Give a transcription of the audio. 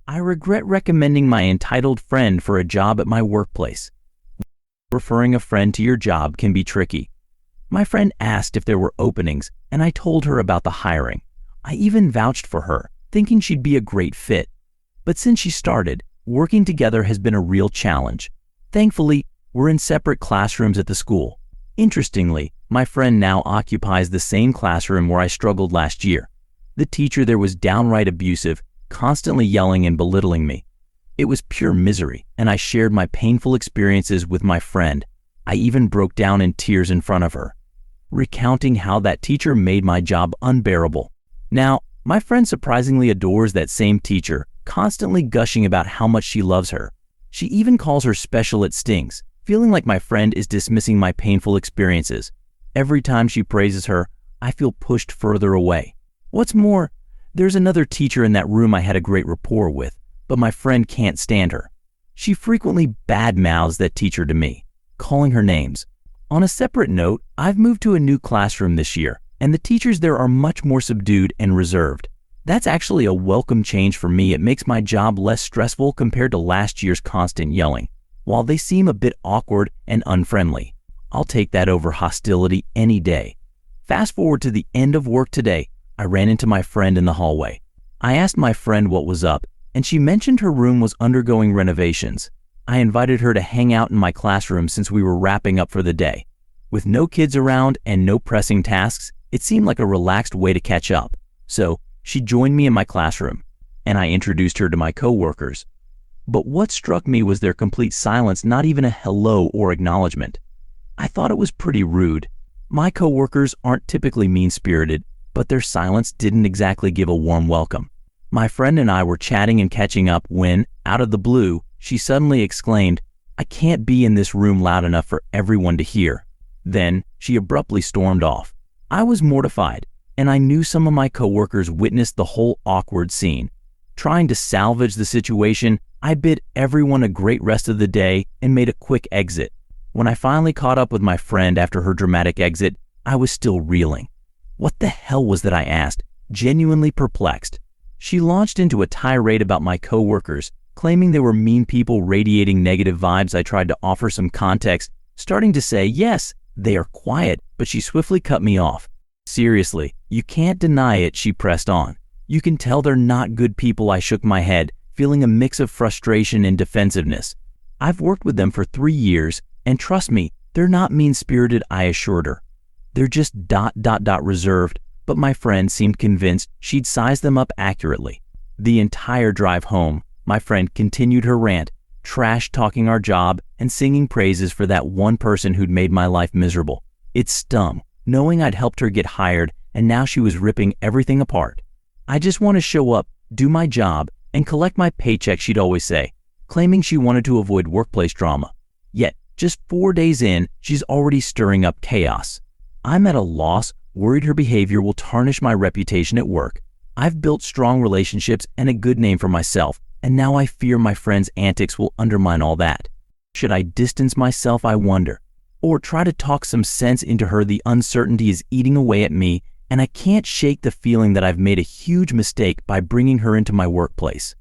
I regret recommending my entitled friend for a job at my workplace. Referring a friend to your job can be tricky. My friend asked if there were openings, and I told her about the hiring. I even vouched for her, thinking she'd be a great fit. But since she started, working together has been a real challenge. Thankfully, we're in separate classrooms at the school. Interestingly, my friend now occupies the same classroom where I struggled last year. The teacher there was downright abusive, constantly yelling and belittling me. It was pure misery, and I shared my painful experiences with my friend. I even broke down in tears in front of her, recounting how that teacher made my job unbearable. Now, my friend surprisingly adores that same teacher, constantly gushing about how much she loves her. She even calls her special at stings, feeling like my friend is dismissing my painful experiences. Every time she praises her, I feel pushed further away. What's more, there's another teacher in that room I had a great rapport with, but my friend can't stand her. She frequently badmouths that teacher to me, calling her names. On a separate note, I've moved to a new classroom this year, and the teachers there are much more subdued and reserved. That's actually a welcome change for me. It makes my job less stressful compared to last year's constant yelling. While they seem a bit awkward and unfriendly, I'll take that over hostility any day. Fast forward to the end of work today, I ran into my friend in the hallway. I asked my friend what was up, and she mentioned her room was undergoing renovations. I invited her to hang out in my classroom since we were wrapping up for the day. With no kids around and no pressing tasks, it seemed like a relaxed way to catch up. So, she joined me in my classroom, and I introduced her to my coworkers. But what struck me was their complete silence, not even a hello or acknowledgement. I thought it was pretty rude. My coworkers aren't typically mean-spirited, but their silence didn't exactly give a warm welcome. My friend and I were chatting and catching up when, out of the blue, she suddenly exclaimed, "I can't be in this room loud enough for everyone to hear." Then, she abruptly stormed off. I was mortified, and I knew some of my coworkers witnessed the whole awkward scene. Trying to salvage the situation, I bid everyone a great rest of the day and made a quick exit. When I finally caught up with my friend after her dramatic exit, I was still reeling. What the hell was that, I asked, genuinely perplexed. She launched into a tirade about my coworkers, claiming they were mean people radiating negative vibes. I tried to offer some context, starting to say, yes, they are quiet, but she swiftly cut me off. Seriously, you can't deny it, she pressed on. You can tell they're not good people. I shook my head, feeling a mix of frustration and defensiveness. I've worked with them for 3 years, and trust me, they're not mean-spirited, I assured her. They're just reserved, but my friend seemed convinced she'd sized them up accurately. The entire drive home, my friend continued her rant, trash-talking our job and singing praises for that one person who'd made my life miserable. It stung, knowing I'd helped her get hired, and now she was ripping everything apart. I just want to show up, do my job, and collect my paycheck, she'd always say, claiming she wanted to avoid workplace drama. Yet, just 4 days in, she's already stirring up chaos. I'm at a loss, worried her behavior will tarnish my reputation at work. I've built strong relationships and a good name for myself, and now I fear my friend's antics will undermine all that. Should I distance myself, I wonder, or try to talk some sense into her? The uncertainty is eating away at me, and I can't shake the feeling that I've made a huge mistake by bringing her into my workplace.